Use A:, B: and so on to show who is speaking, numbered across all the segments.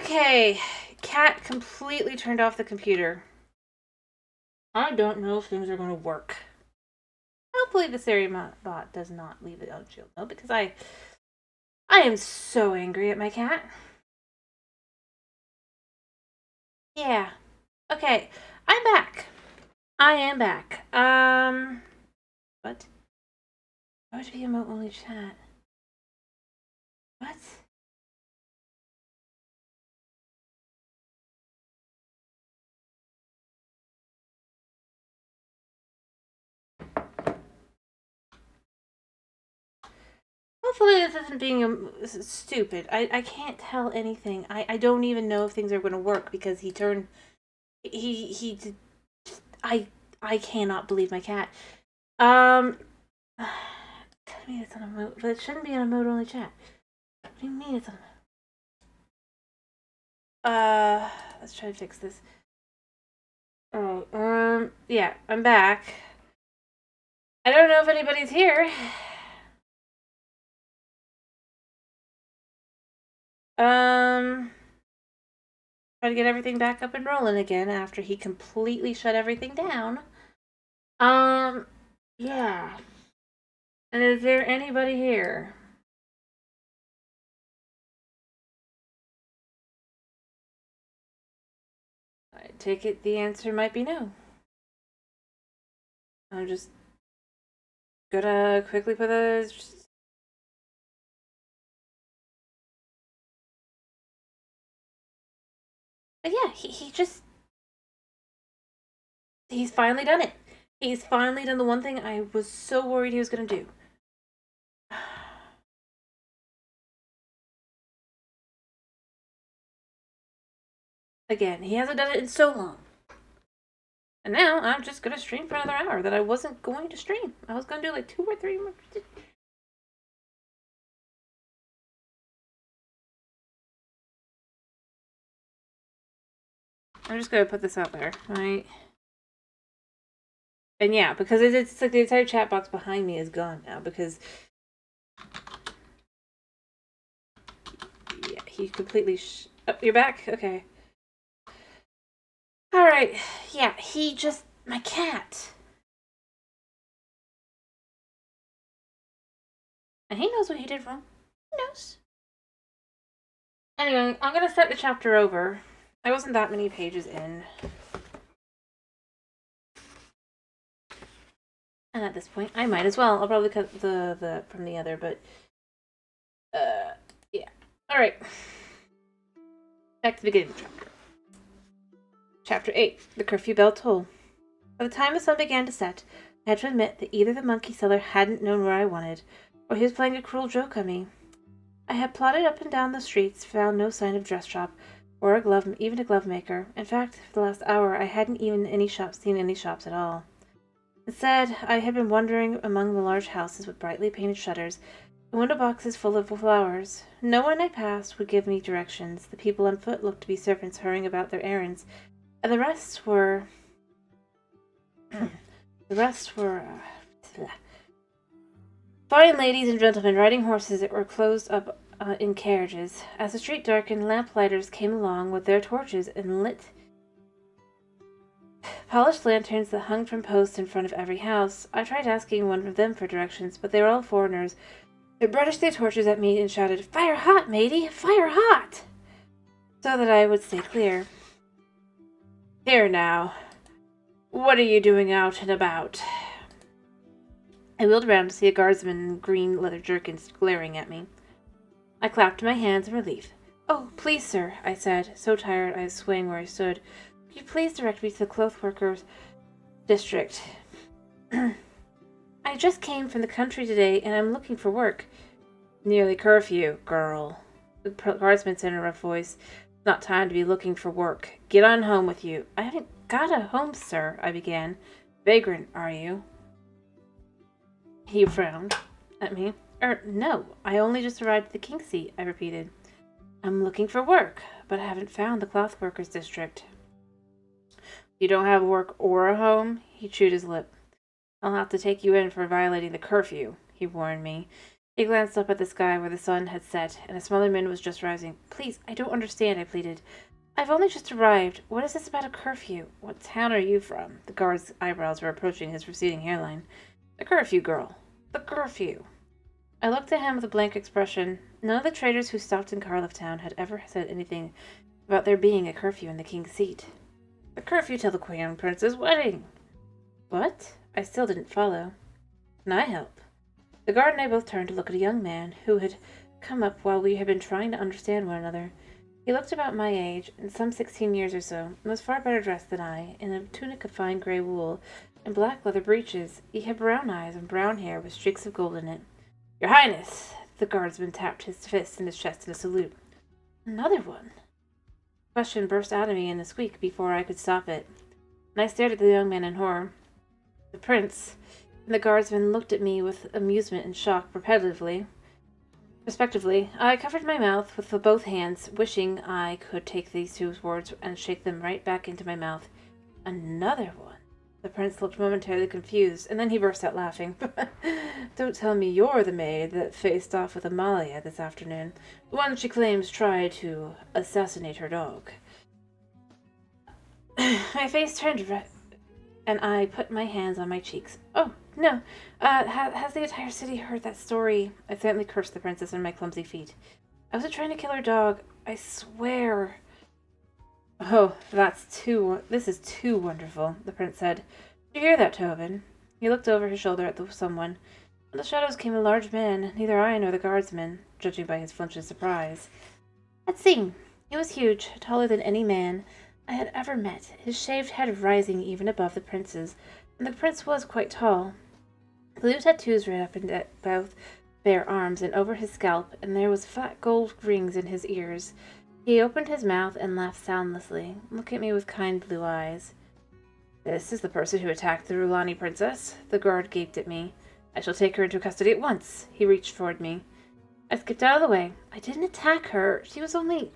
A: Okay, Cat completely turned off the computer. I don't know if things are going to work. Hopefully the Siri bot does not leave it on shield though, because I am so angry at my cat. Yeah. Okay, I'm back. I am back. What? Why would it be emote only chat? What? Hopefully this isn't being this is stupid. I can't tell anything. I don't even know if things are going to work because he turned he did, I cannot believe my cat. Tell me it's on a mode, but it shouldn't be on a mode only chat. What do you mean it's on? Let's try to fix this. Oh, yeah, I'm back. I don't know if anybody's here. Try to get everything back up and rolling again after he completely shut everything down. Yeah. And is there anybody here? I take it the answer might be no. I'm just gonna quickly put the. But yeah, he just. He's finally done it. He's finally done the one thing I was so worried he was gonna do. Again, he hasn't done it in so long. And now I'm just gonna stream for another hour that I wasn't going to stream. I was gonna do like 2 or 3 more. I'm just gonna put this out there, right? And yeah, because it's like the entire chat box behind me is gone now because yeah, he completely. Oh, you're back. Okay. All right. Yeah, he just my cat. And he knows what he did wrong. He knows. Anyway, I'm gonna start the chapter over. I wasn't that many pages in. And at this point, I might as well. I'll probably cut the from the other, but yeah. All right. Back to the beginning of the chapter. Chapter 8. The curfew bell tolled. By the time the sun began to set, I had to admit that either the monkey seller hadn't known where I wanted, or he was playing a cruel joke on me. I had plodded up and down the streets, found no sign of dress shop, or even a glove maker. In fact, for the last hour, I hadn't even seen any shops at all. Instead, I had been wandering among the large houses with brightly painted shutters and window boxes full of flowers. No one I passed would give me directions. The people on foot looked to be servants hurrying about their errands, and the rest were fine ladies and gentlemen riding horses that were closed up in carriages. As the street darkened, lamplighters came along with their torches and lit polished lanterns that hung from posts in front of every house. I tried asking one of them for directions, but they were all foreigners. They brandished their torches at me and shouted, "Fire hot, matey! Fire hot!" so that I would stay clear. Here now. What are you doing out and about? I wheeled around to see a guardsman in green leather jerkins glaring at me. I clapped my hands in relief. "Oh, please, sir," I said, so tired I was swaying where I stood. "Would you please direct me to the cloth workers' district? I just came from the country today, and I'm looking for work." "Nearly curfew, girl," the guardsman said in a rough voice. "It's not time to be looking for work. Get on home with you." "I haven't got a home, sir," I began. "Vagrant, are you?" He frowned at me. No, I only just arrived at the King's Seat," I repeated. "I'm looking for work, but I haven't found the cloth workers' district." "You don't have work or a home?" He chewed his lip. "I'll have to take you in for violating the curfew," he warned me. He glanced up at the sky where the sun had set and a smaller moon was just rising. Please, I don't understand, I pleaded. I've only just arrived. What is this about a curfew? What town are you from? The guard's eyebrows were approaching his receding hairline. The curfew, girl. The curfew. I looked at him with a blank expression. None of the traders who stopped in Carliff Town had ever said anything about there being a curfew in the king's seat. The curfew till the Crown Prince's wedding. What? I still didn't follow. Can I help? The guard and I both turned to look at a young man who had come up while we had been trying to understand one another. He looked about my age, and some 16 years or so, and was far better dressed than I, in a tunic of fine grey wool and black leather breeches. He had brown eyes and brown hair with streaks of gold in it. Your Highness! The guardsman tapped his fist in his chest in a salute. Another one? The question burst out of me in a squeak before I could stop it, and I stared at the young man in horror. The prince and the guardsman looked at me with amusement and shock respectively. I covered my mouth with both hands, wishing I could take these two words and shake them right back into my mouth. Another one. The prince looked momentarily confused, and then he burst out laughing. Don't tell me you're the maid that faced off with Amalia this afternoon, the one she claims tried to assassinate her dog. My face turned red, and I put my hands on my cheeks. Oh, no. Has the entire city heard that story? I silently cursed the princess and my clumsy feet. I wasn't trying to kill her dog. I swear. Oh, this is too wonderful, the prince said. Did you hear that, Tobin? He looked over his shoulder at someone. From the shadows came a large man, neither I nor the guardsman, judging by his flinch of surprise, had seen. He was huge, taller than any man I had ever met, his shaved head rising even above the prince's, and the prince was quite tall. Blue tattoos ran up and both bare arms and over his scalp, and there was flat gold rings in his ears. He opened his mouth and laughed soundlessly, looking at me with kind blue eyes. This is the person who attacked the Rulani princess. The guard gaped at me. I shall take her into custody at once. He reached toward me. I skipped out of the way. I didn't attack her. She was only...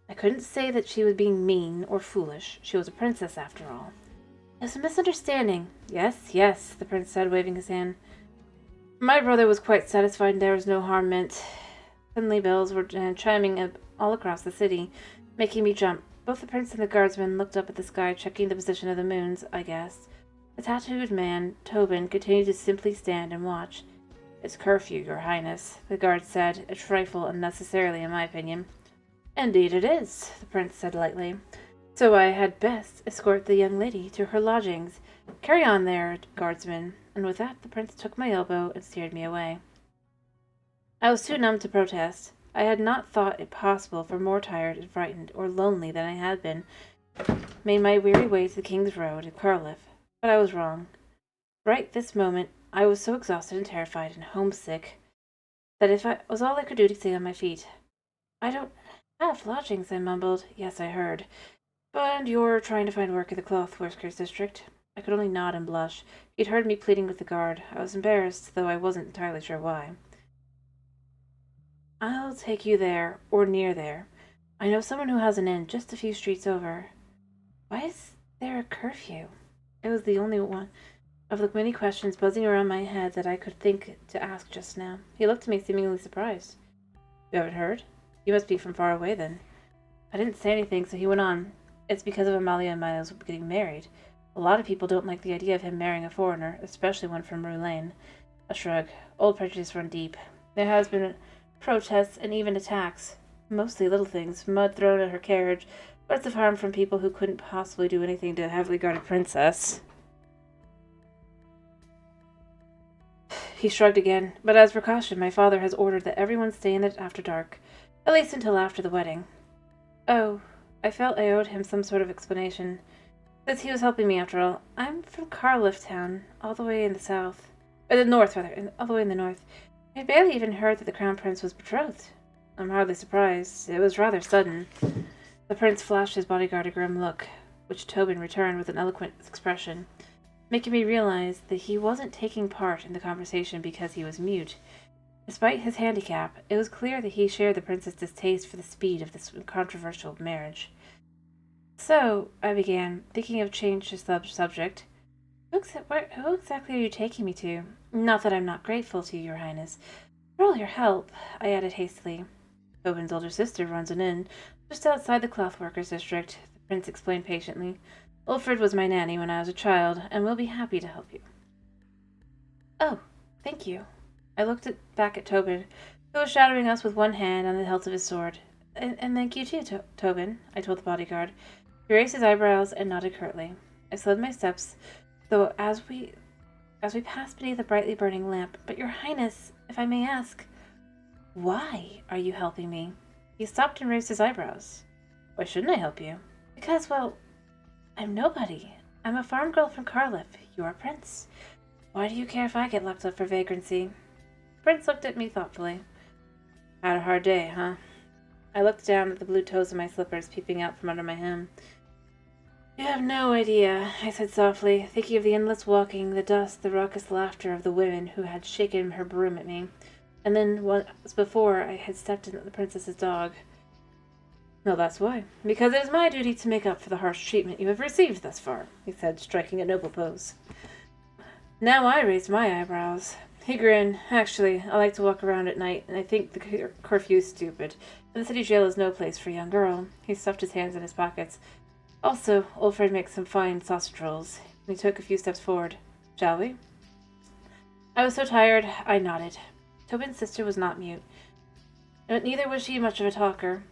A: I couldn't say that she was being mean or foolish. She was a princess, after all. It was a misunderstanding. Yes, the prince said, waving his hand. My brother was quite satisfied there was no harm meant. Suddenly bells were chiming all across the city, making me jump. Both the prince and the guardsman looked up at the sky, checking the position of the moons, I guessed. The tattooed man, Tobin, continued to simply stand and watch. It's curfew, your highness, the guard said, a trifle unnecessarily, in my opinion. Indeed it is, the prince said lightly. So I had best escort the young lady to her lodgings. Carry on there, guardsman. And with that, the prince took my elbow and steered me away. I was too numb to protest. I had not thought it possible for more tired and frightened or lonely than I had been, made my weary way to the King's Road at Carliff. But I was wrong. Right this moment, I was so exhausted and terrified and homesick that if I was all I could do to stay on my feet. I don't have lodgings, I mumbled. Yes, I heard. But you're trying to find work in the cloth workers district. I could only nod and blush. He'd heard me pleading with the guard. I was embarrassed, though I wasn't entirely sure why. I'll take you there, or near there. I know someone who has an inn just a few streets over. Why is there a curfew? It was the only one of the many questions buzzing around my head that I could think to ask just now. He looked at me seemingly surprised. You haven't heard? You must be from far away, then. I didn't say anything, so he went on. It's because of Amalia and Miles getting married. A lot of people don't like the idea of him marrying a foreigner, especially one from Rulain. A shrug. Old prejudice run deep. There has been protests and even attacks. Mostly little things. Mud thrown at her carriage. Threats of harm from people who couldn't possibly do anything to a heavily guarded princess. He shrugged again. But as precaution, my father has ordered that everyone stay in it after dark. At least until after the wedding. Oh, I felt I owed him some sort of explanation. Since he was helping me, after all. I'm from Carliff Town, all the way in the south. Or the north, rather. All the way in the north. I barely even heard that the Crown Prince was betrothed. I'm hardly surprised. It was rather sudden. The prince flashed his bodyguard a grim look, which Tobin returned with an eloquent expression, making me realize that he wasn't taking part in the conversation because he was mute. Despite his handicap, it was clear that he shared the prince's distaste for the speed of this controversial marriage. So, I began, thinking of change the subject. Who exactly are you taking me to? Not that I'm not grateful to you, your highness. For all your help, I added hastily. Tobin's older sister runs an inn just outside the clothworkers' district, the prince explained patiently. Ulfred was my nanny when I was a child, and will be happy to help you. Oh, thank you. I looked back at Tobin, who was shadowing us with one hand on the hilt of his sword. And thank you too, Tobin, I told the bodyguard. He raised his eyebrows and nodded curtly. I slowed my steps, though as we passed beneath a brightly burning lamp. But your highness, if I may ask, why are you helping me? He stopped and raised his eyebrows. Why shouldn't I help you? Because, well, I'm nobody. I'm a farm girl from Carliff. You're a prince. Why do you care if I get locked up for vagrancy? The prince looked at me thoughtfully. Had a hard day, huh? I looked down at the blue toes of my slippers peeping out from under my hem. You have no idea, I said softly, thinking of the endless walking, the dust, the raucous laughter of the women who had shaken her broom at me. And then, once before, I had stepped in the princess's dog. No, that's why. Because it is my duty to make up for the harsh treatment you have received thus far, he said, striking a noble pose. Now I raised my eyebrows. He grinned. Actually, I like to walk around at night, and I think the curfew is stupid. And the city jail is no place for a young girl. He stuffed his hands in his pockets. Also, Ulfred makes some fine sausage rolls. And he took a few steps forward. Shall we? I was so tired, I nodded. Tobin's sister was not mute, but neither was she much of a talker.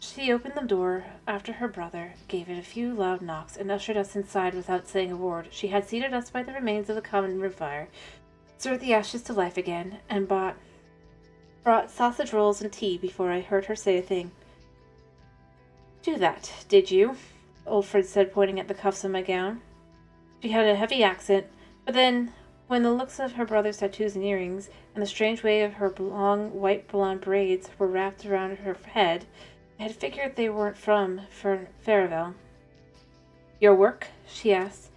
A: She opened the door after her brother, gave it a few loud knocks, and ushered us inside without saying a word. She had seated us by the remains of the common room fire, stirred the ashes to life again, and brought sausage rolls and tea before I heard her say a thing. Do that, did you? Ulfred said, pointing at the cuffs of my gown. She had a heavy accent, but then, when the looks of her brother's tattoos and earrings, and the strange way of her long, white blonde braids were wrapped around her head, I had figured they weren't from Farival. Your work? She asked.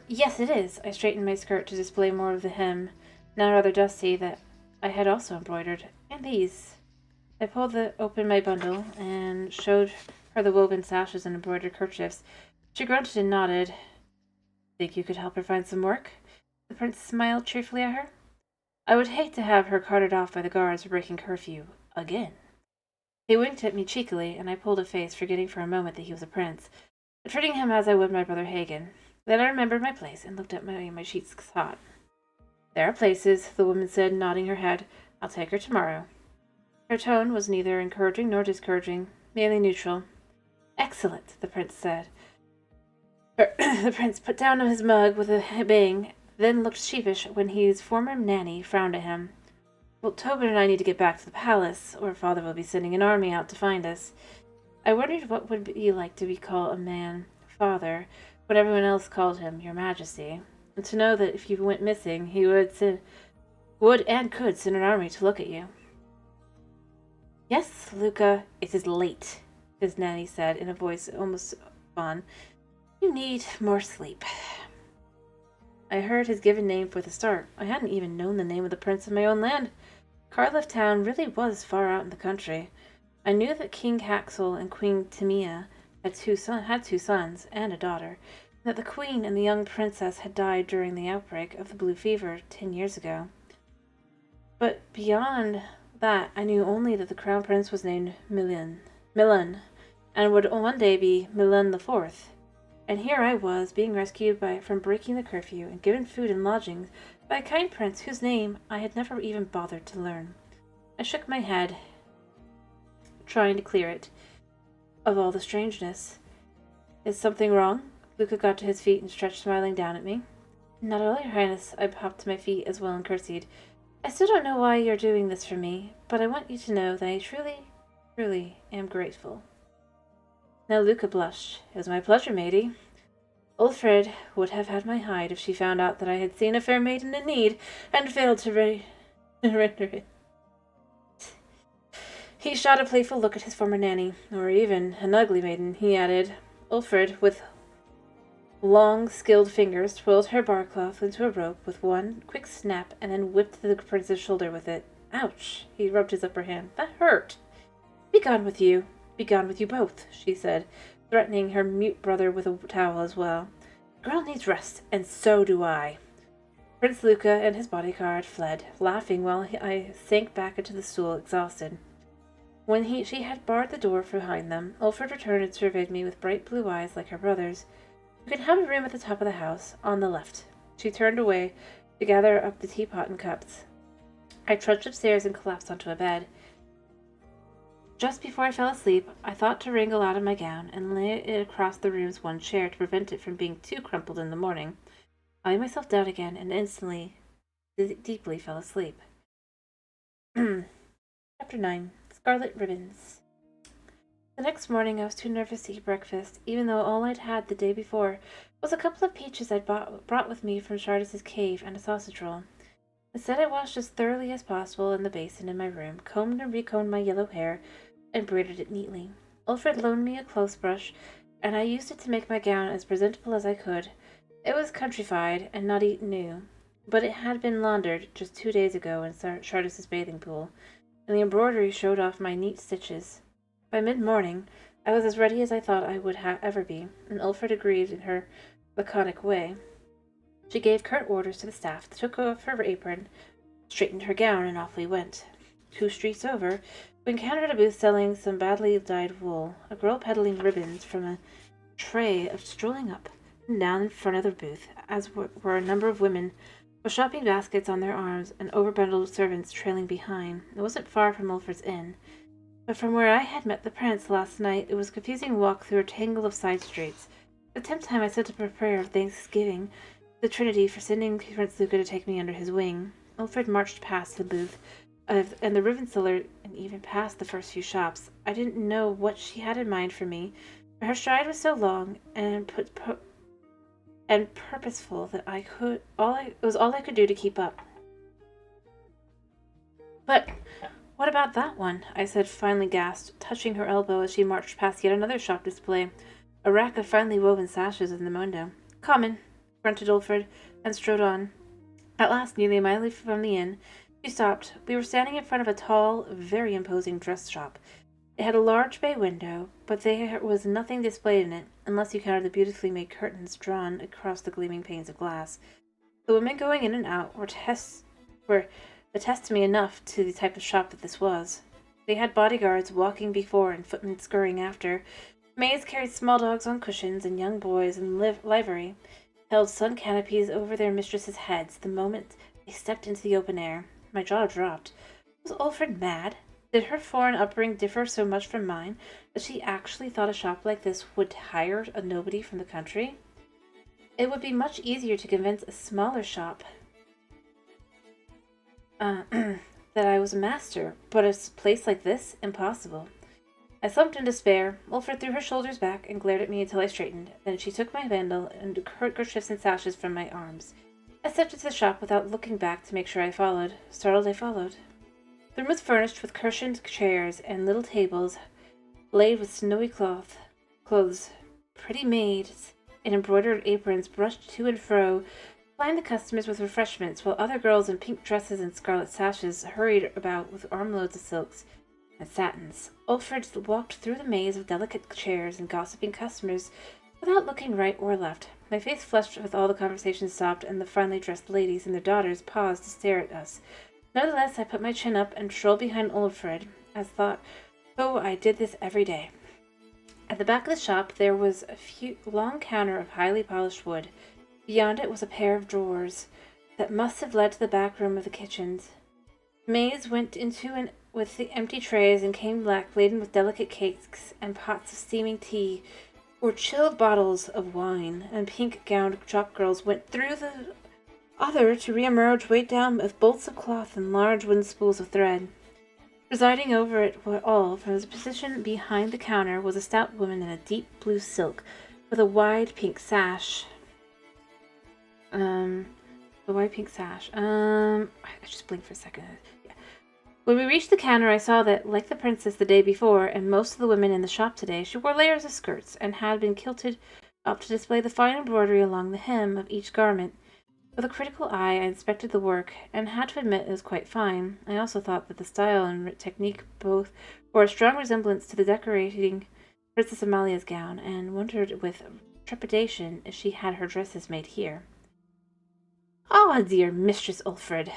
A: Yes it is. I straightened my skirt to display more of the hem, now rather dusty, that I had also embroidered. And these. I pulled open my bundle and showed her the woven sashes and embroidered kerchiefs. She grunted and nodded. Think you could help her find some work? The prince smiled cheerfully at her. I would hate to have her carted off by the guards for breaking curfew. Again. He winked at me cheekily, and I pulled a face, forgetting for a moment that he was a prince, but treating him as I would my brother Hagen. Then I remembered my place and looked at my sheets thought. There are places, the woman said, nodding her head. I'll take her tomorrow. Her tone was neither encouraging nor discouraging, merely neutral. Excellent, the prince said. The prince put down his mug with a bang, then looked sheepish when his former nanny frowned at him. Well, Tobin and I need to get back to the palace, or father will be sending an army out to find us. I wondered what would be like to be called a man father when everyone else called him your majesty, and to know that if you went missing, he would and could send an army to look at you. Yes, Luca, it is late, his nanny said in a voice almost fond. You need more sleep. I heard his given name for the start. I hadn't even known the name of the prince of my own land. Carliff Town really was far out in the country. I knew that King Haxel and Queen Timea had two sons and a daughter, and that the queen and the young princess had died during the outbreak of the blue fever 10 years ago. But beyond that, I knew only that the crown prince was named Milan, and would one day be Milan the Fourth. And here I was, being rescued from breaking the curfew and given food and lodgings by a kind prince whose name I had never even bothered to learn. I shook my head, trying to clear it of all the strangeness. Is something wrong? Luca got to his feet and stretched, smiling down at me. Not at all, your highness. I popped to my feet as well and curtsied. I still don't know why you're doing this for me, but I want you to know that I truly am grateful. Now Luca blushed. It was my pleasure, matey. Ulfred would have had my hide if she found out that I had seen a fair maiden in need and failed to render it. He shot a playful look at his former nanny, or even an ugly maiden, he added. Ulfred, with long, skilled fingers, twirled her barcloth into a rope with one quick snap and then whipped the prince's shoulder with it. Ouch! He rubbed his upper hand. That hurt! Be gone with you. Be gone with you both, she said, threatening her mute brother with a towel as well. The girl needs rest, and so do I. Prince Luca and his bodyguard fled, laughing while I sank back into the stool, exhausted. When she had barred the door behind them, Ulfred returned and surveyed me with bright blue eyes like her brother's. "You can have a room at the top of the house, on the left." She turned away to gather up the teapot and cups. I trudged upstairs and collapsed onto a bed. Just before I fell asleep, I thought to wrangle out of my gown and lay it across the room's one chair to prevent it from being too crumpled in the morning. I laid myself down again and instantly, deeply fell asleep. Chapter 9. Scarlet Ribbons. The next morning I was too nervous to eat breakfast, even though all I'd had the day before was a couple of peaches I'd brought with me from Shardis's cave and a sausage roll. Instead, I washed as thoroughly as possible in the basin in my room, combed and recombed my yellow hair, and braided it neatly. Ulfred loaned me a clothes brush, and I used it to make my gown as presentable as I could. It was countrified and not new, but it had been laundered just 2 days ago in Shardis's bathing pool, and the embroidery showed off my neat stitches. By mid-morning, I was as ready as I thought I would ever be, and Ulfred agreed in her laconic way. She gave curt orders to the staff, took off her apron, straightened her gown, and off we went. 2 streets over, we encountered a booth selling some badly dyed wool, a girl peddling ribbons from a tray of strolling up and down in front of the booth, as were a number of women with shopping baskets on their arms and overbundled servants trailing behind. It wasn't far from Ulfred's inn, but from where I had met the prince last night, it was a confusing walk through a tangle of side streets. At the 10th time I said a prayer of thanksgiving to the Trinity for sending Prince Luca to take me under his wing. Ulfred marched past the booth and the ribbon seller, and even past the first few shops. I didn't know what she had in mind for me, but her stride was so long and purposeful that it was all I could do to keep up. "But what about that one?" I said, finally gasped, touching her elbow as she marched past yet another shop display, a rack of finely woven sashes in the window. "Common," grunted Ulfred, and strode on. At last, nearly a mile from the inn, she stopped. We were standing in front of a tall, very imposing dress shop. It had a large bay window, but there was nothing displayed in it, unless you counted the beautifully made curtains drawn across the gleaming panes of glass. The women going in and out were the testimony enough to the type of shop that this was. They had bodyguards walking before and footmen scurrying after. Maids carried small dogs on cushions, and young boys in livery held sun canopies over their mistresses' heads the moment they stepped into the open air. My jaw dropped. Was Ulfred mad? Did her foreign upbringing differ so much from mine that she actually thought a shop like this would hire a nobody from the country? It would be much easier to convince a smaller shop that I was a master, but a place like this, impossible. I slumped in despair. Ulfred threw her shoulders back and glared at me until I straightened. Then she took my bundle and kerchiefs and sashes from my arms. I stepped into the shop without looking back to make sure I followed. Startled, I followed. The room was furnished with cushioned chairs and little tables laid with snowy clothes. Pretty maids in embroidered aprons brushed to and fro, plying the customers with refreshments, while other girls in pink dresses and scarlet sashes hurried about with armloads of silks and satins. Ulfred walked through the maze of delicate chairs and gossiping customers without looking right or left. My face flushed with all the conversation stopped, and the finely dressed ladies and their daughters paused to stare at us. Nevertheless, I put my chin up and strolled behind Ulfred, as thought, oh, I did this every day. At the back of the shop there was a long counter of highly polished wood. Beyond it was a pair of drawers that must have led to the back room of the kitchens. Maids went into and with the empty trays and came back laden with delicate cakes and pots of steaming tea, or chilled bottles of wine, and pink-gowned shop girls went through the other to re-emerge weighed down with bolts of cloth and large wooden spools of thread. Presiding over it all, from his position behind the counter, was a stout woman in a deep blue silk, with a wide pink sash. I just blinked for a second. Yeah. When we reached the counter, I saw that, like the princess the day before, and most of the women in the shop today, she wore layers of skirts, and had been kilted up to display the fine embroidery along the hem of each garment. With a critical eye, I inspected the work, and had to admit it was quite fine. I also thought that the style and technique both bore a strong resemblance to the decorating Princess Amalia's gown, and wondered with trepidation if she had her dresses made here. Ah, dear Mistress Ulfred,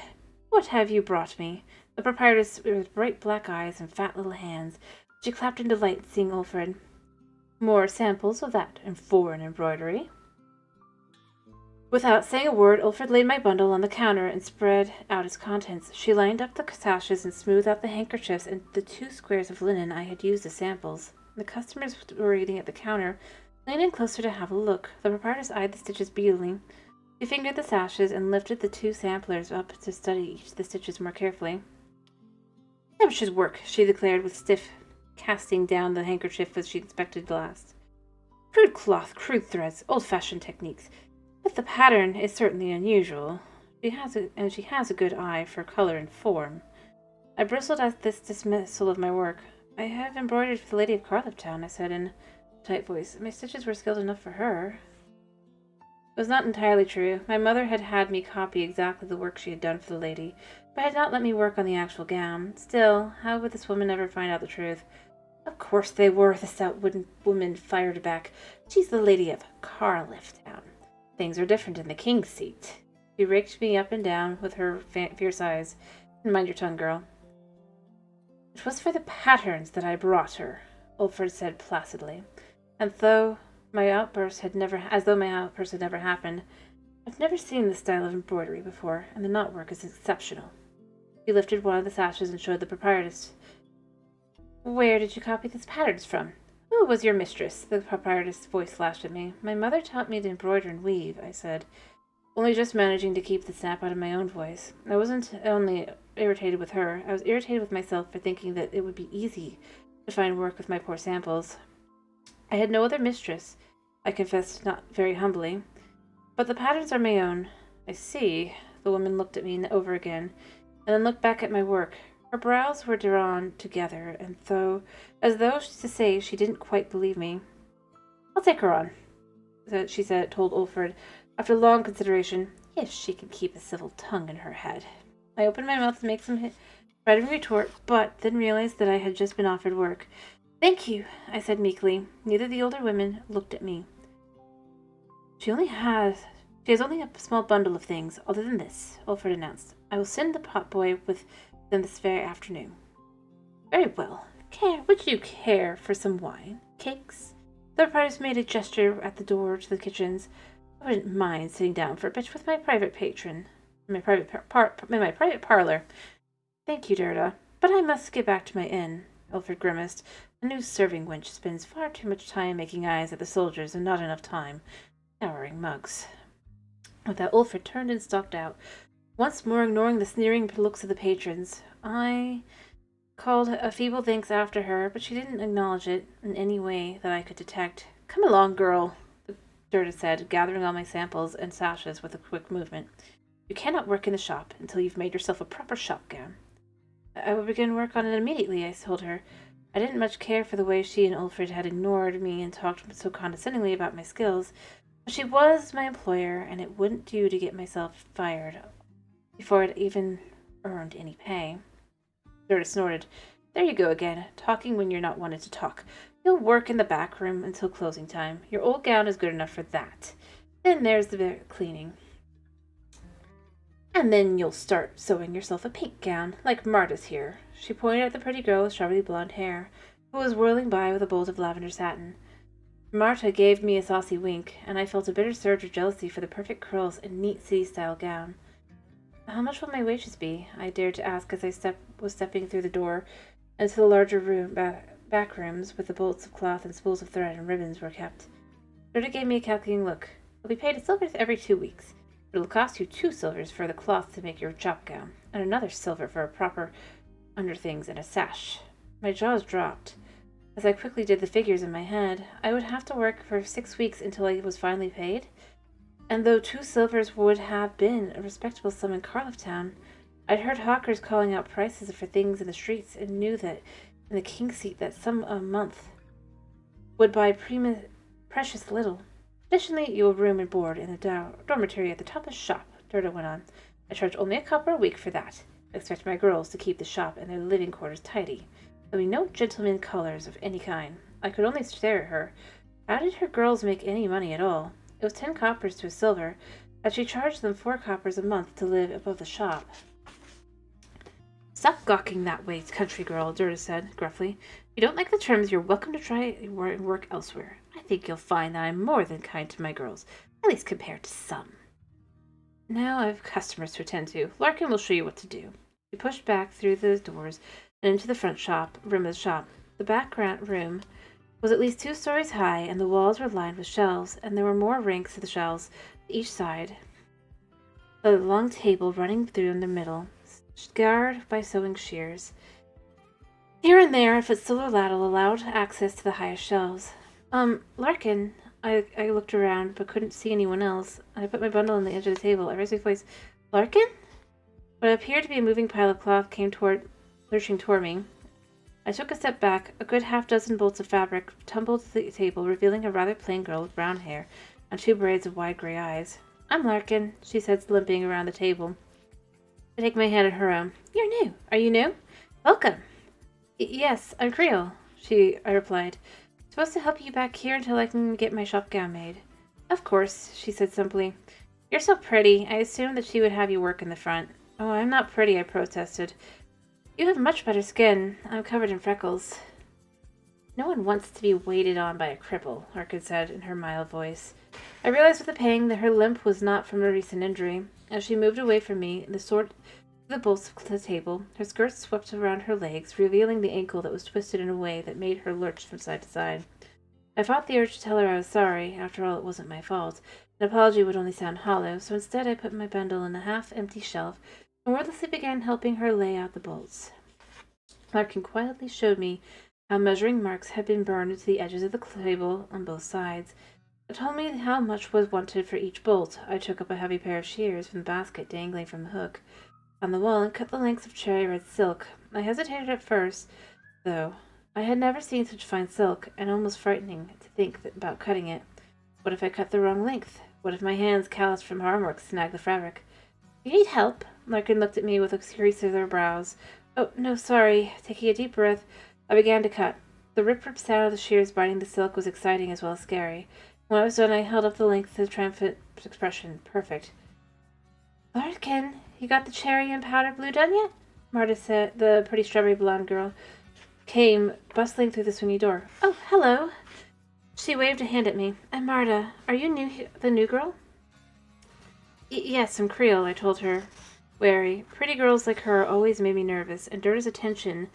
A: what have you brought me? The proprietress, with bright black eyes and fat little hands, she clapped in delight, seeing Ulfred. More samples of that and foreign embroidery. Without saying a word, Ulfred laid my bundle on the counter and spread out its contents. She lined up the sashes and smoothed out the handkerchiefs and the 2 squares of linen I had used as samples. The customers were eating at the counter, leaned in closer to have a look. The proprietress eyed the stitches beadily. She fingered the sashes and lifted the 2 samplers up to study each of the stitches more carefully. Amateur's work, she declared with stiff, casting down the handkerchief as she inspected the last. Crude cloth, crude threads, old-fashioned techniques. But the pattern is certainly unusual. She has a good eye for color and form. I bristled at this dismissal of my work. I have embroidered for the Lady of Carliftown, I said in a tight voice. My stitches were skilled enough for her. It was not entirely true. My mother had had me copy exactly the work she had done for the lady, but had not let me work on the actual gown. Still, how would this woman ever find out the truth? Of course they were, the stout woman fired back. She's the Lady of Carliftown. Things are different in the King's Seat. She raked me up and down with her fierce eyes. Mind your tongue, girl. It was for the patterns that I brought her, Ulfred said placidly. And though my outburst had never happened, I've never seen this style of embroidery before, and the knotwork is exceptional. He lifted one of the sashes and showed the proprietress. Where did you copy these patterns from? Who was your mistress? The proprietress' voice flashed at me. My mother taught me to embroider and weave, I said, only just managing to keep the snap out of my own voice. I wasn't only irritated with her, I was irritated with myself for thinking that it would be easy to find work with my poor samples. I had no other mistress, I confessed not very humbly, but the patterns are my own. I see. The woman looked at me over again, and then looked back at my work. Her brows were drawn together, and as though to say she didn't quite believe me. I'll take her on, she told Ulfred, after long consideration, if she can keep a civil tongue in her head. I opened my mouth to make some ready retort, but then realized that I had just been offered work. Thank you, I said meekly. Neither of the older women looked at me. She has only a small bundle of things, other than this, Ulfred announced. I will send the potboy with them this very afternoon. Very well. Would you care for some wine? Cakes? The proprietress made a gesture at the door to the kitchens. I wouldn't mind sitting down for a bit with my private patron. In my private parlor. Thank you, Derda, but I must get back to my inn. Ulfred grimaced. A new serving wench spends far too much time making eyes at the soldiers and not enough time scouring mugs. With that, Ulfred turned and stalked out, once more ignoring the sneering looks of the patrons. I called a feeble thanks after her, but she didn't acknowledge it in any way that I could detect. Come along, girl, the Derda said, gathering all my samples and sashes with a quick movement. You cannot work in the shop until you've made yourself a proper shop gown. I will begin work on it immediately, I told her. I didn't much care for the way she and Ulfred had ignored me and talked so condescendingly about my skills, but she was my employer, and it wouldn't do to get myself fired before I'd even earned any pay. Derda snorted. There you go again, talking when you're not wanted to talk. You'll work in the back room until closing time. Your old gown is good enough for that. Then there's the cleaning. And then you'll start sewing yourself a pink gown, like Marta's here. She pointed at the pretty girl with strawberry blonde hair, who was whirling by with a bolt of lavender satin. Marta gave me a saucy wink, and I felt a bitter surge of jealousy for the perfect curls and neat city-style gown. How much will my wages be? I dared to ask as I was stepping through the door into the larger back rooms where the bolts of cloth and spools of thread and ribbons were kept. Gerda gave me a calculating look. You'll be paid a silver every 2 weeks. It'll cost you 2 silvers for the cloth to make your chop gown, and another silver for a proper underthings and a sash. My jaws dropped. As I quickly did the figures in my head, I would have to work for 6 weeks until I was finally paid. And though 2 silvers would have been a respectable sum in Carliftown, I'd heard hawkers calling out prices for things in the streets and knew that in the King's Seat that sum a month would buy precious little. Additionally, you will room and board in the dormitory at the top of the shop, Derda went on. I charge only a copper a week for that. I expect my girls to keep the shop and their living quarters tidy. There'll be no gentleman callers of any kind. I could only stare at her. How did her girls make any money at all? It was 10 coppers to a silver, that she charged them 4 coppers a month to live above the shop. Stop gawking that way, country girl, Durda said gruffly. If you don't like the terms, you're welcome to try work elsewhere. I think you'll find that I'm more than kind to my girls, at least compared to some. Now I've customers to attend to. Larkin will show you what to do. She pushed back through the doors and into the front room of the shop. The back room was at least 2 stories high, and the walls were lined with shelves, and there were more ranks of the shelves each side. A long table running through in the middle, scarred by sewing shears. Here and there, a footstool or ladle allowed access to the highest shelves. Larkin, I looked around, but couldn't see anyone else. I put my bundle on the edge of the table. I raised my voice. Larkin? What appeared to be a moving pile of cloth came lurching toward me. I took a step back. A good half-dozen bolts of fabric tumbled to the table, revealing a rather plain girl with brown hair and 2 braids of wide gray eyes. I'm Larkin, she said, limping around the table. I take my hand in her own. You're new. Are you new? Welcome. Yes, I'm Creel, I replied. Supposed to help you back here until I can get my shop gown made. Of course, she said simply. You're so pretty. I assumed that she would have you work in the front. Oh, I'm not pretty, I protested. You have much better skin. I'm covered in freckles. No one wants to be waited on by a cripple, Larkin said in her mild voice. I realized with a pang that her limp was not from a recent injury. As she moved away from me, the bolts of the table, her skirts swept around her legs, revealing the ankle that was twisted in a way that made her lurch from side to side. I fought the urge to tell her I was sorry. After all, it wasn't my fault. An apology would only sound hollow, so instead I put my bundle on a half-empty shelf and wordlessly began helping her lay out the bolts. Larkin quietly showed me how measuring marks had been burned into the edges of the table on both sides. It told me how much was wanted for each bolt. I took up a heavy pair of shears from the basket dangling from the hook on the wall and cut the lengths of cherry red silk. I hesitated at first, though. I had never seen such fine silk, and almost frightening to think about cutting it. What if I cut the wrong length? What if my hands, calloused from arm work, snag the fabric? You need help? Larkin looked at me with a crease of her brows. Oh, no, sorry. Taking a deep breath, I began to cut. The rip-rip sound of the shears biting the silk was exciting as well as scary. When I was done, I held up the length with a triumphant expression. Perfect. Larkin, you got the cherry and powder blue done yet? Marta said, the pretty strawberry blonde girl came bustling through the swinging door. Oh, hello. She waved a hand at me. I'm Marta. Are you the new girl? Yes, I'm Creel, I told her, wary. Pretty girls like her always made me nervous, and Durda's attention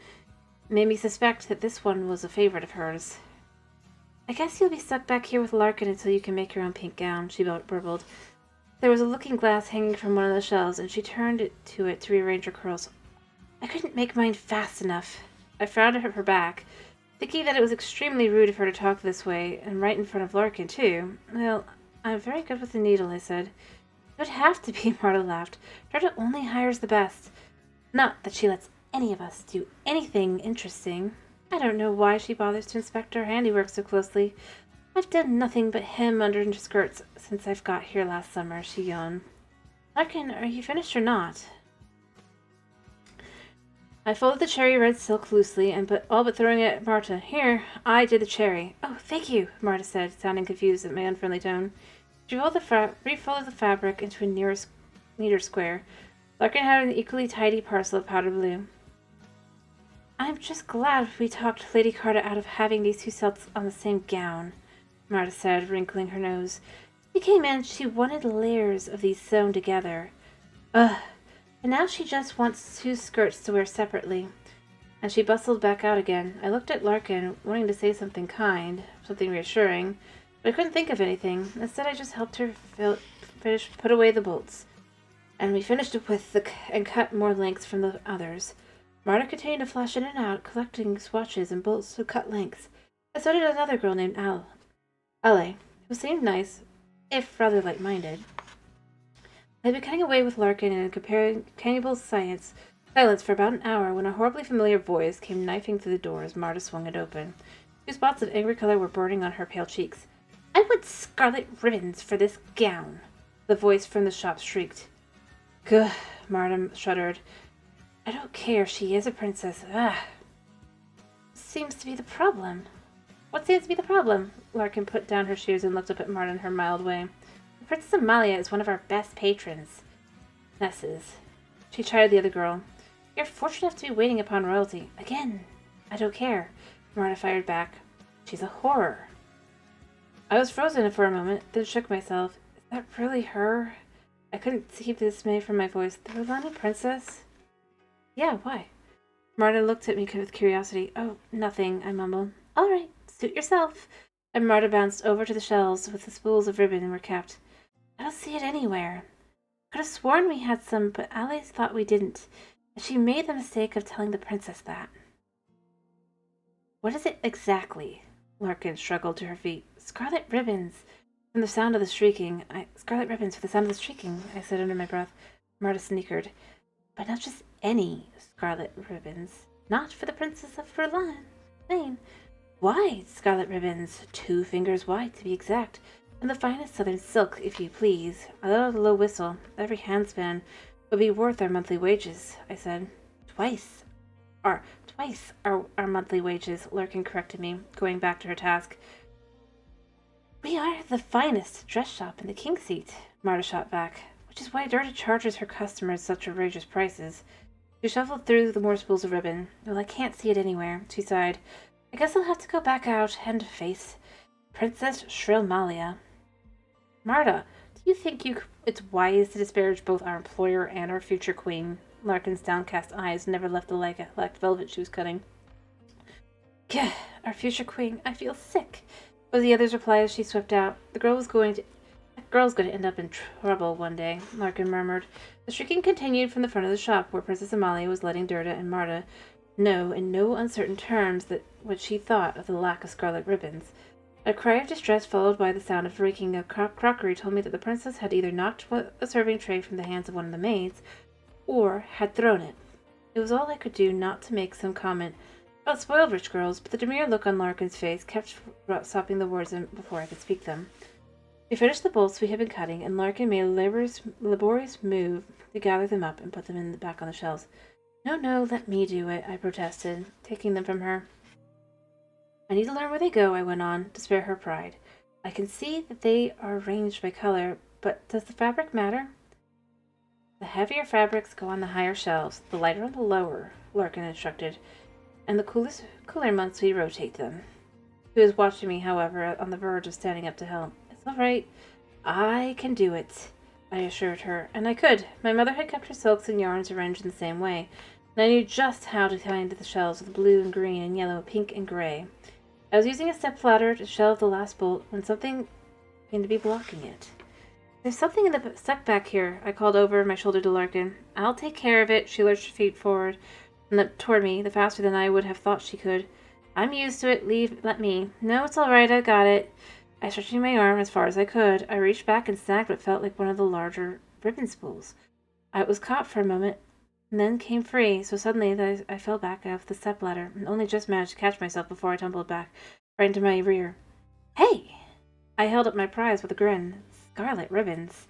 A: made me suspect that this one was a favorite of hers. I guess you'll be stuck back here with Larkin until you can make your own pink gown, she burbled. There was a looking glass hanging from one of the shelves, and she turned to it to rearrange her curls. I couldn't make mine fast enough. I frowned at her back, thinking that it was extremely rude of her to talk this way, and right in front of Larkin, too. Well, I'm very good with the needle, I said. It would have to be, Marta laughed. Durda only hires the best. Not that she lets any of us do anything interesting. I don't know why she bothers to inspect our handiwork so closely. I've done nothing but hem underskirts since I've got here last summer, she yawned. Larkin, are you finished or not? I folded the cherry red silk loosely, all but throwing it at Marta. Here, I did the cherry. Oh, thank you, Marta said, sounding confused at my unfriendly tone. She refolded the fabric into a neater square. Larkin had an equally tidy parcel of powder blue. I'm just glad we talked Lady Carta out of having these 2 sets on the same gown, Marta said, wrinkling her nose. She came in, she wanted layers of these sewn together. Ugh. And now she just wants 2 skirts to wear separately. And she bustled back out again. I looked at Larkin, wanting to say something kind, something reassuring, but I couldn't think of anything. Instead, I just helped her put away the bolts. And we finished it and cut more lengths from the others. Marta continued to flash in and out, collecting swatches and bolts to cut lengths. And so did another girl named Ale, who seemed nice, if rather light-minded. I had been cutting away with Larkin and comparing cannibal silence for about an hour when a horribly familiar voice came knifing through the door as Marta swung it open. 2 spots of angry color were burning on her pale cheeks. I want scarlet ribbons for this gown, the voice from the shop shrieked. Gah, Marta shuddered. I don't care, she is a princess. Ugh. Seems to be the problem. What seems to be the problem? Larkin put down her shoes and looked up at Marta in her mild way. The Princess Amalia is one of our best patrons. Nesses. She chided the other girl. You're fortunate enough to be waiting upon royalty. Again, I don't care. Marta fired back. She's a horror. I was frozen for a moment, then shook myself. Is that really her? I couldn't keep the dismay from my voice. The R'hllani princess? Yeah, why? Marta looked at me with curiosity. Oh, nothing, I mumbled. All right, suit yourself. And Marta bounced over to the shelves with the spools of ribbon were kept. I don't see it anywhere. Could have sworn we had some, but Alice thought we didn't. And she made the mistake of telling the princess that. What is it exactly? Larkin struggled to her feet. Scarlet ribbons. From the sound of the shrieking. Scarlet ribbons for the sound of the shrieking, I said under my breath. Marta snickered. But not just any scarlet ribbons. Not for the Princess of R'hllani. Wide scarlet ribbons, 2 fingers wide to be exact, and the finest southern silk, if you please. I let out a low whistle. Every handspan would be worth our monthly wages, I said. Twice our monthly wages, Larkin corrected me, going back to her task. We are the finest dress shop in the King's Seat, Marta shot back, which is why Derda charges her customers such outrageous prices. She shuffled through the more spools of ribbon. Well, I can't see it anywhere, she sighed. I guess I'll have to go back out and face Princess Shrillmalia. Marta, do you think it's wise to disparage both our employer and our future queen? Larkin's downcast eyes never left the black velvet she was cutting. Gah, our future queen. I feel sick, was the other's reply as she swept out. That girl's going to end up in trouble one day, Larkin murmured. The shrieking continued from the front of the shop, where Princess Amalia was letting Derda and Marta know in no uncertain terms that what she thought of the lack of scarlet ribbons. A cry of distress followed by the sound of breaking of crockery told me that the princess had either knocked a serving tray from the hands of one of the maids, or had thrown it. It was all I could do not to make some comment about spoiled rich girls, but the demure look on Larkin's face kept stopping the words before I could speak them. We finished the bolts we had been cutting, and Larkin made a laborious move to gather them up and put them back on the shelves. No, let me do it, I protested, taking them from her. I need to learn where they go, I went on, to spare her pride. I can see that they are arranged by color, but does the fabric matter? The heavier fabrics go on the higher shelves, the lighter on the lower, Larkin instructed, and the cooler months we rotate them. He was watching me, however, on the verge of standing up to help. It's all right. I can do it, I assured her, and I could. My mother had kept her silks and yarns arranged in the same way, and I knew just how to tie into the shelves with blue and green and yellow, pink and gray. I was using a step-ladder to shelve the last bolt when something seemed to be blocking it. There's something in the stuck back here, I called over my shoulder to Larkin. I'll take care of it, she lurched her feet forward and toward me, the faster than I would have thought she could. I'm used to it, let me. No, it's all right, I got it. I stretched my arm as far as I could. I reached back and snagged what felt like one of the larger ribbon spools. I was caught for a moment, and then came free, so suddenly that I fell back off the step-ladder, and only just managed to catch myself before I tumbled back, right into my rear. Hey! I held up my prize with a grin. Scarlet ribbons.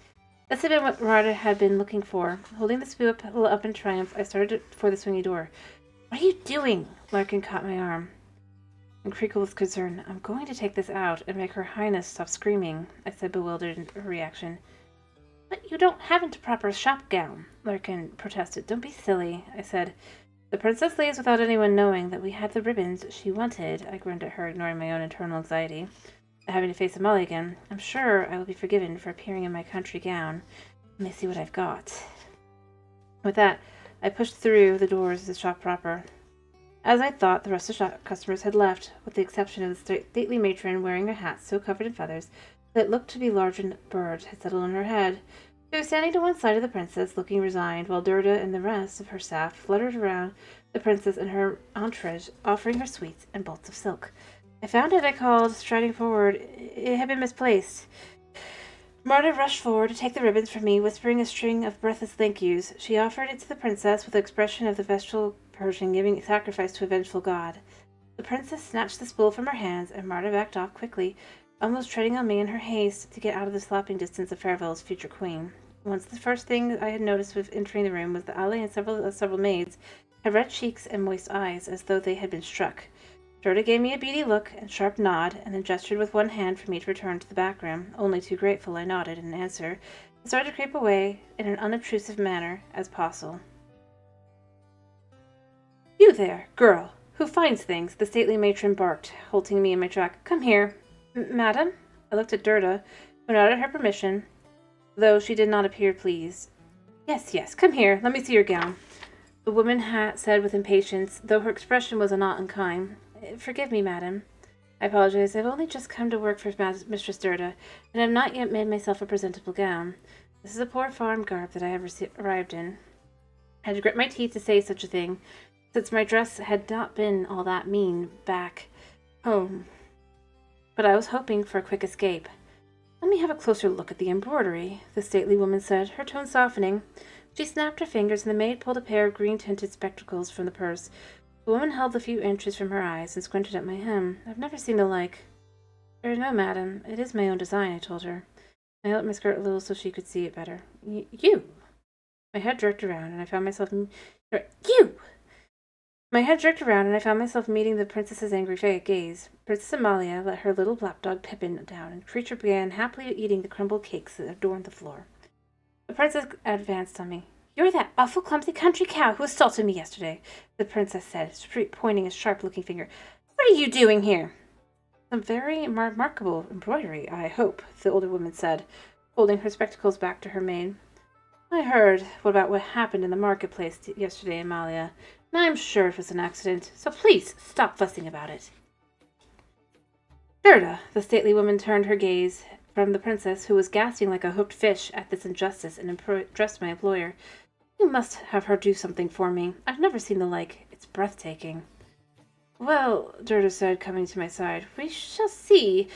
A: This had been what Marta had been looking for. Holding the spool up in triumph, I started for the swingy door. What are you doing? Larkin caught my arm and Creakle with concern. I'm going to take this out and make Her Highness stop screaming, I said, bewildered in her reaction. But you don't have a proper shop gown, Larkin protested. Don't be silly, I said. The princess leaves without anyone knowing that we had the ribbons she wanted. I grinned at her, ignoring my own internal anxiety. Having to face Amalia again. I'm sure I will be forgiven for appearing in my country gown. Let me see what I've got. With that, I pushed through the doors of the shop proper. As I thought, the rest of the shop customers had left, with the exception of the stately matron wearing a hat so covered in feathers that it looked to be larger than a bird had settled on her head. She was standing to one side of the princess, looking resigned, while Derda and the rest of her staff fluttered around the princess and her entourage, offering her sweets and bolts of silk. I found it, I called, striding forward. It had been misplaced. Marta rushed forward to take the ribbons from me, whispering a string of breathless thank yous. She offered it to the princess with the expression of the vestal Persian giving sacrifice to a vengeful god. The princess snatched the spool from her hands, and Marta backed off quickly, almost treading on me in her haste to get out of the slapping distance of Fairville's future queen. Once the first thing I had noticed with entering the room was that Ali and several maids had red cheeks and moist eyes, as though they had been struck. Gerda gave me a beady look and sharp nod, and then gestured with one hand for me to return to the back room. Only too grateful, I nodded in answer, and started to creep away in an unobtrusive manner as possible. You there, girl, who finds things, the stately matron barked, halting me in my track. Come here. Madam? I looked at Gerda, who nodded her permission, though she did not appear pleased. Yes, come here. Let me see your gown. The woman said with impatience, though her expression was not unkind. Forgive me, madam. I apologize. I've only just come to work for Mistress Gerda, and have not yet made myself a presentable gown. This is a poor farm garb that I have arrived in. I had to grit my teeth to say such a thing, since my dress had not been all that mean back home. But I was hoping for a quick escape. Let me have a closer look at the embroidery, the stately woman said, her tone softening. She snapped her fingers, and the maid pulled a pair of green-tinted spectacles from the purse. The woman held a few inches from her eyes and squinted at my hem. I've never seen the like. No, madam. It is my own design, I told her. I held up my skirt a little so she could see it better. You! My head jerked around, and I found myself... You! My head jerked around, and I found myself meeting the princess's angry gaze. Princess Amalia let her little lapdog Pippin down, and the creature began happily eating the crumbled cakes that adorned the floor. The princess advanced on me. You're that awful clumsy country cow who assaulted me yesterday, the princess said, pointing a sharp-looking finger. What are you doing here? Some very remarkable embroidery, I hope, the older woman said, holding her spectacles back to her maid. I heard about what happened in the marketplace yesterday, Amalia, and I'm sure it was an accident, so please stop fussing about it. Gerda, the stately woman turned her gaze from the princess, who was gasping like a hooked fish at this injustice, and addressed my employer. You must have her do something for me. I've never seen the like. It's breathtaking. Well, Gerda said, coming to my side, we shall see.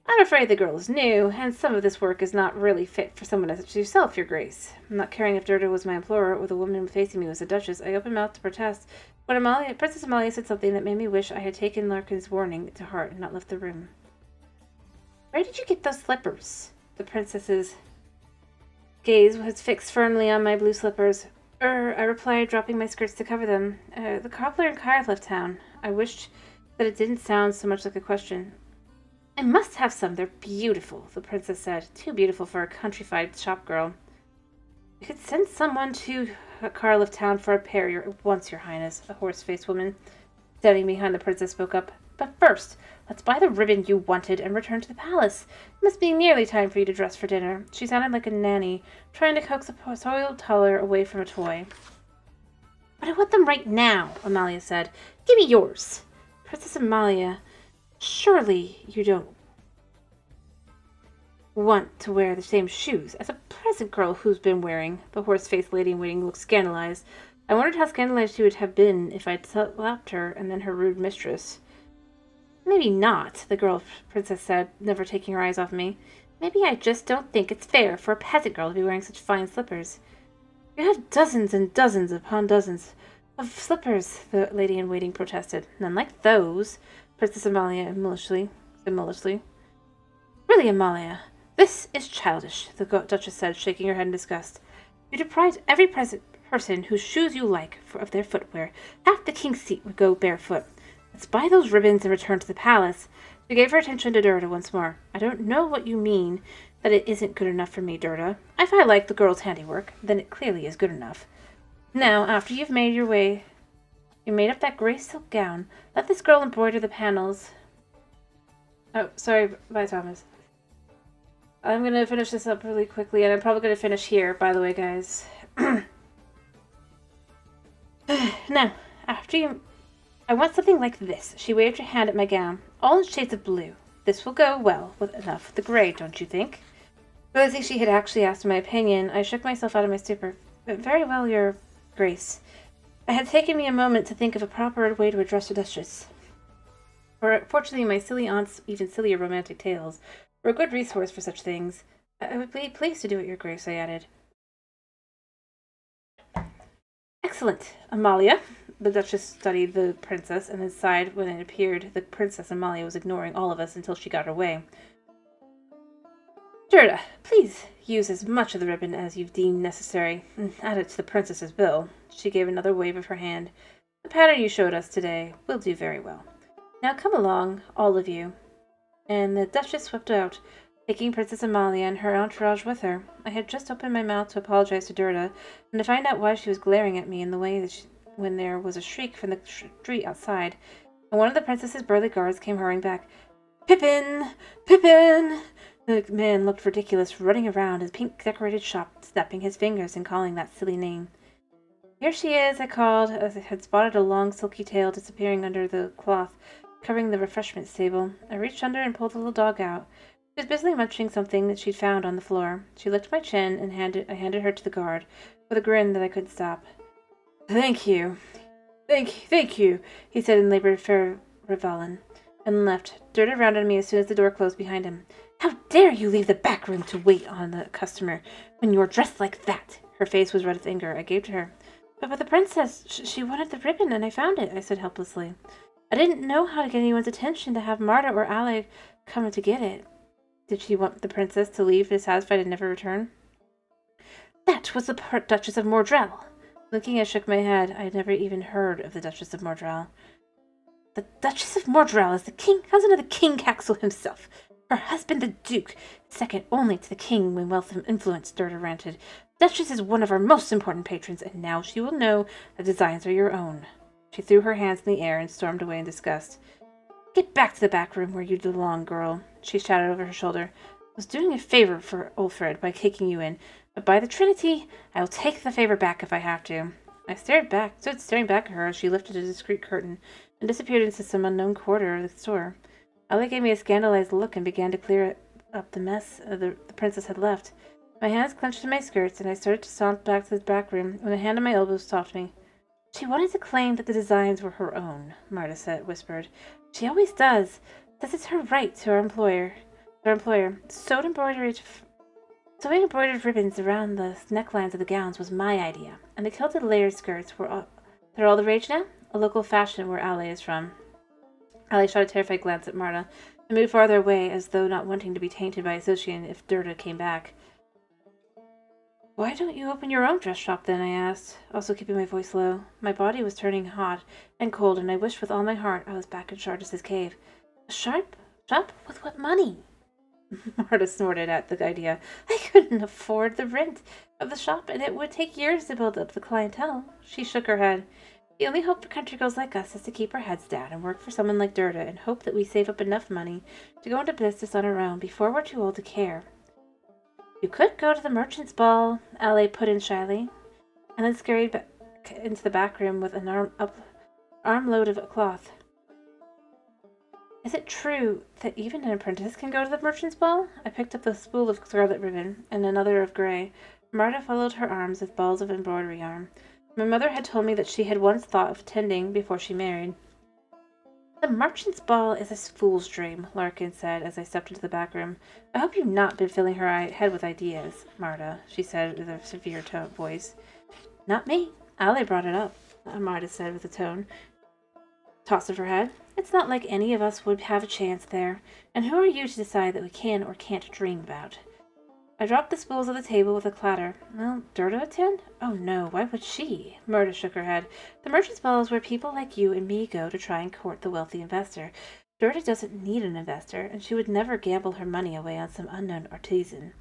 A: I'm afraid the girl is new, and some of this work is not really fit for someone such as yourself, your grace. Not caring if Gerda was my employer or the woman facing me was the Duchess, I opened mouth to protest, but Princess Amalia said something that made me wish I had taken Larkin's warning to heart and not left the room. Where did you get those slippers? The princess's gaze was fixed firmly on my blue slippers. I replied, dropping my skirts to cover them. The cobbler in Kyre left town. I wished that it didn't sound so much like a question. I must have some. They're beautiful, the princess said. Too beautiful for a countrified shop girl. You could send someone to Kyre left town for a pair at once, your highness, a horse-faced woman standing behind the princess spoke up. But first, let's buy the ribbon you wanted and return to the palace. It must be nearly time for you to dress for dinner. She sounded like a nanny, trying to coax a soiled toddler away from a toy. But I want them right now, Amalia said. Give me yours. Princess Amalia, surely you don't want to wear the same shoes as a present girl who's been wearing. The horse-faced lady-in-waiting looked scandalized. I wondered how scandalized she would have been if I'd slapped her and then her rude mistress. Maybe not, the girl princess said, never taking her eyes off me. Maybe I just don't think it's fair for a peasant girl to be wearing such fine slippers. You have dozens and dozens upon dozens of slippers, the lady-in-waiting protested. None like those, Princess Amalia said maliciously. Really, Amalia, this is childish, the Duchess said, shaking her head in disgust. You deprived every person whose shoes you like of their footwear. Half the king's seat would go barefoot. Let's buy those ribbons and return to the palace. She gave her attention to Gerda once more. I don't know what you mean, that it isn't good enough for me, Gerda. If I like the girl's handiwork, then it clearly is good enough. Now, after you made up that gray silk gown, let this girl embroider the panels. Oh, sorry, bye, Thomas. I'm going to finish this up really quickly, and I'm probably going to finish here, by the way, guys. Now, I want something like this. She waved her hand at my gown. All in shades of blue. This will go well with enough of the gray, don't you think? Realizing she had actually asked my opinion, I shook myself out of my stupor. Very well, your grace. It had taken me a moment to think of a proper way to address the Duchess. Fortunately, my silly aunt's even sillier romantic tales were a good resource for such things. I would be pleased to do it, your grace, I added. Excellent, Amalia. The Duchess studied the princess and then sighed when it appeared the Princess Amalia was ignoring all of us until she got her way. Gerda, please use as much of the ribbon as you've deemed necessary, and add it to the princess's bill. She gave another wave of her hand. The pattern you showed us today will do very well. Now come along, all of you. And the Duchess swept out, taking Princess Amalia and her entourage with her. I had just opened my mouth to apologize to Durda, and to find out why she was glaring at me in the way that when there was a shriek from the street outside, and one of the princess's burly guards came hurrying back. Pippin! Pippin! The man looked ridiculous, running around his pink-decorated shop, snapping his fingers and calling that silly name. Here she is, I called, as I had spotted a long, silky tail disappearing under the cloth covering the refreshments table. I reached under and pulled the little dog out. She was busily munching something that she'd found on the floor. She licked my chin, and I handed her to the guard, with a grin that I couldn't stop. Thank you. Thank you, he said in labored farewell, and left. Durda rounded me as soon as the door closed behind him. How dare you leave the back room to wait on the customer when you're dressed like that? Her face was red with anger. I gave to her. But the princess, she wanted the ribbon, and I found it, I said helplessly. I didn't know how to get anyone's attention to have Marta or Ale come to get it. Did she want the princess to leave dissatisfied and never return? That was the Duchess of Mordrell. Looking, I shook my head. I had never even heard of the Duchess of Mordrell. The Duchess of Mordrell is the cousin of the King Caxel himself. Her husband, the Duke, second only to the king when wealth and influence, Durda ranted. The Duchess is one of our most important patrons, and now she will know the designs are your own. She threw her hands in the air and stormed away in disgust. Get back to the back room where you belong, girl, she shouted over her shoulder. I was doing a favor for Ulfred by kicking you in, but by the Trinity, I will take the favor back if I have to. I stood staring back at her as she lifted a discreet curtain and disappeared into some unknown quarter of the store. Ale gave me a scandalized look and began to clear up the mess the princess had left. My hands clenched in my skirts, and I started to stomp back to the back room when a hand on my elbow stopped me. She wanted to claim that the designs were her own, Marta whispered. She always does. Says it's her right to her employer. Sewing embroidered ribbons around the necklines of the gowns was my idea, and the kilted layered skirts they're all the rage now? A local fashion where Ale is from. Ale shot a terrified glance at Marta and moved farther away as though not wanting to be tainted by association if Durda came back. Why don't you open your own dress shop then? I asked, also keeping my voice low. My body was turning hot and cold, and I wished with all my heart I was back in Shardus's cave. A shop? With what money? Marta snorted at the idea. I couldn't afford the rent of the shop, and it would take years to build up the clientele. She shook her head. The only hope for country girls like us is to keep our heads down and work for someone like Durda and hope that we save up enough money to go into business on our own before we're too old to care. You could go to the merchant's ball, Ale put in shyly, and then scurried back into the back room with an armload of cloth. Is it true that even an apprentice can go to the merchant's ball? I picked up the spool of scarlet ribbon and another of gray. Marta followed her arms with balls of embroidery yarn. My mother had told me that she had once thought of attending before she married. The merchant's ball is a fool's dream, Larkin said as I stepped into the back room. I hope you've not been filling her head with ideas, Marta, she said with a severe voice. Not me. Ale brought it up, Marta said with a toss of her head. It's not like any of us would have a chance there, and who are you to decide that we can or can't dream about? I dropped the spools on the table with a clatter. Well, Durda attend? Oh no, why would she? Marta shook her head. The merchant's ball is where people like you and me go to try and court the wealthy investor. Durda doesn't need an investor, and she would never gamble her money away on some unknown artisan.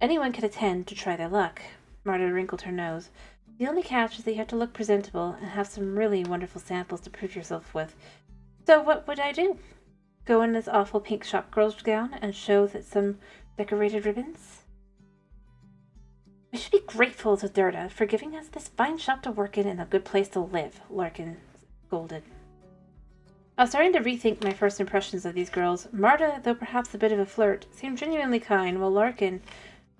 A: Anyone can attend to try their luck. Marta wrinkled her nose. The only catch is that you have to look presentable and have some really wonderful samples to prove yourself with. So what would I do? Go in this awful pink shopgirl's gown and show that some decorated ribbons? We should be grateful to Durda for giving us this fine shop to work in and a good place to live, Larkin scolded. I was starting to rethink my first impressions of these girls. Marta, though perhaps a bit of a flirt, seemed genuinely kind, while Larkin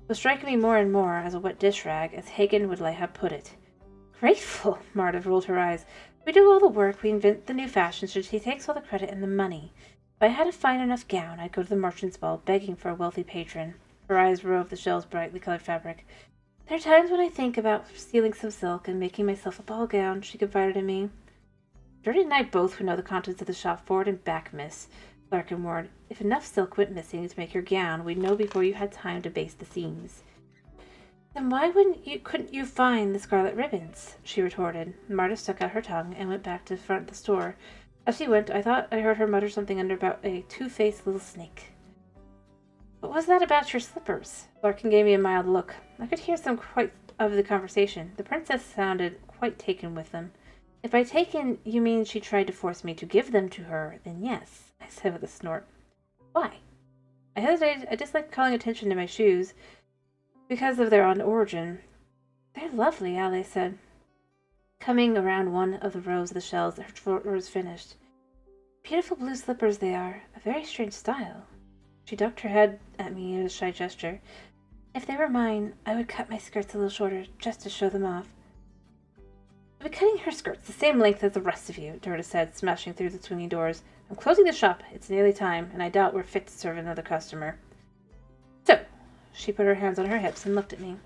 A: was striking me more and more as a wet dish rag, as Hagen would have put it. Grateful, Marta rolled her eyes. We do all the work, we invent the new fashions, and she takes all the credit and the money. If I had a fine enough gown, I'd go to the merchant's ball, begging for a wealthy patron. Her eyes roved the shell's brightly colored fabric. There are times when I think about stealing some silk and making myself a ball gown, she confided in me. Durda and I both would know the contents of the shop forward and back, miss, Larkin warned. If enough silk went missing to make your gown, we'd know before you had time to baste the seams. Then why couldn't you find the scarlet ribbons? She retorted. Marta stuck out her tongue and went back to the front of the store, As she went, I thought I heard her mutter something under about a two-faced little snake. What was that about your slippers? Larkin gave me a mild look. I could hear some quite of the conversation. The princess sounded quite taken with them. If by taken you mean she tried to force me to give them to her, then yes, I said with a snort. Why? I hesitated. I disliked calling attention to my shoes because of their own origin. They're lovely, Ale said, coming around one of the rows of the shells that her drawer was finished. Beautiful blue slippers they are, a very strange style. She ducked her head at me in a shy gesture. If they were mine, I would cut my skirts a little shorter, just to show them off. I'll be cutting her skirts the same length as the rest of you, Dorota said, smashing through the swinging doors. I'm closing the shop. It's nearly time, and I doubt we're fit to serve another customer. So, she put her hands on her hips and looked at me.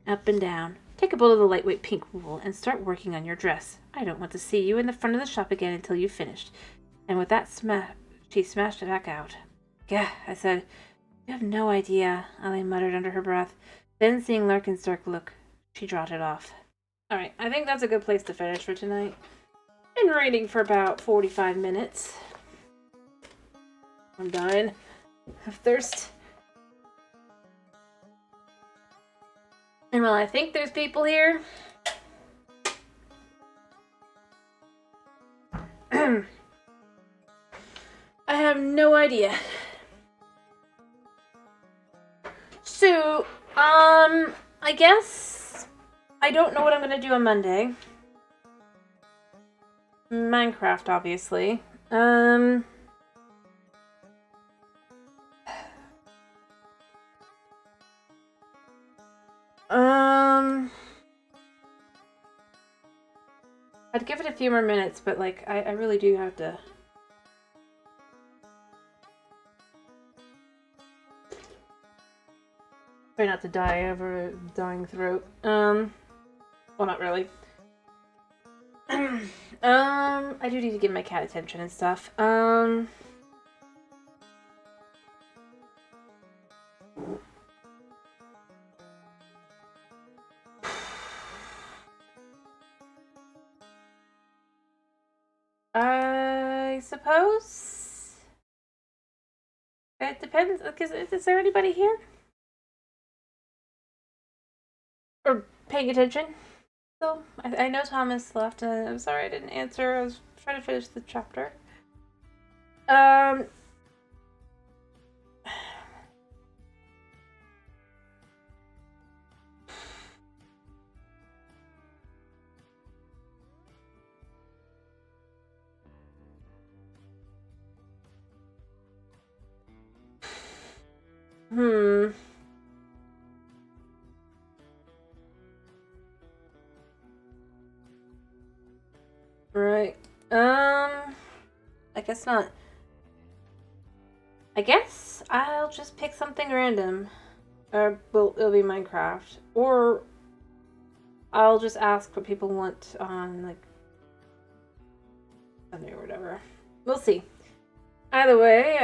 A: Up and down. Take a bolt of the lightweight pink wool and start working on your dress. I don't want to see you in the front of the shop again until you've finished. And with that she smashed it back out. Gah, I said. You have no idea, Ali muttered under her breath. Then, seeing Larkin's dark look, she trotted off. Alright, I think that's a good place to finish for tonight. Been reading for about 45 minutes. I'm dying of thirst. And while I think there's people here, I have no idea. So, I guess I don't know what I'm gonna do on Monday. Minecraft, obviously. I'd give it a few more minutes, but like, I really do have to. Try not to die over a dying throat. Well, not really. I do need to give my cat attention and stuff. I suppose it depends. Because is there anybody here or paying attention? So I know Thomas left. I'm sorry I didn't answer. I was trying to finish the chapter. Right. I guess not. I guess I'll just pick something random. Or, well, it'll be Minecraft. Or I'll just ask what people want on, like, Sunday or whatever. We'll see. Either way,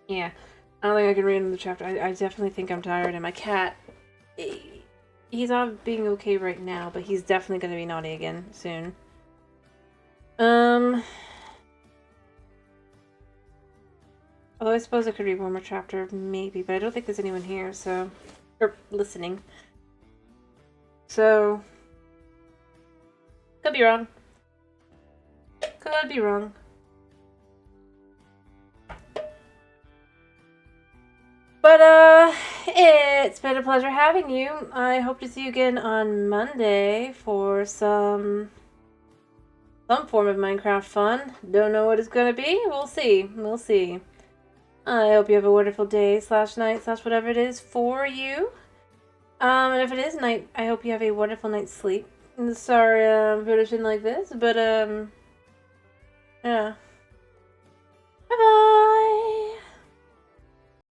A: yeah. I don't think I can read another chapter. I definitely think I'm tired, and my cat, he's not being okay right now, but he's definitely going to be naughty again soon. Although I suppose I could read one more chapter, maybe, but I don't think there's anyone here, so... Or listening. So... Could be wrong. Could be wrong. But, it's been a pleasure having you. I hope to see you again on Monday for some form of Minecraft fun. Don't know what it's gonna be. We'll see. We'll see. I hope you have a wonderful day / night / whatever it is for you. And if it is night, I hope you have a wonderful night's sleep. Sorry I'm finishing like this, but, yeah.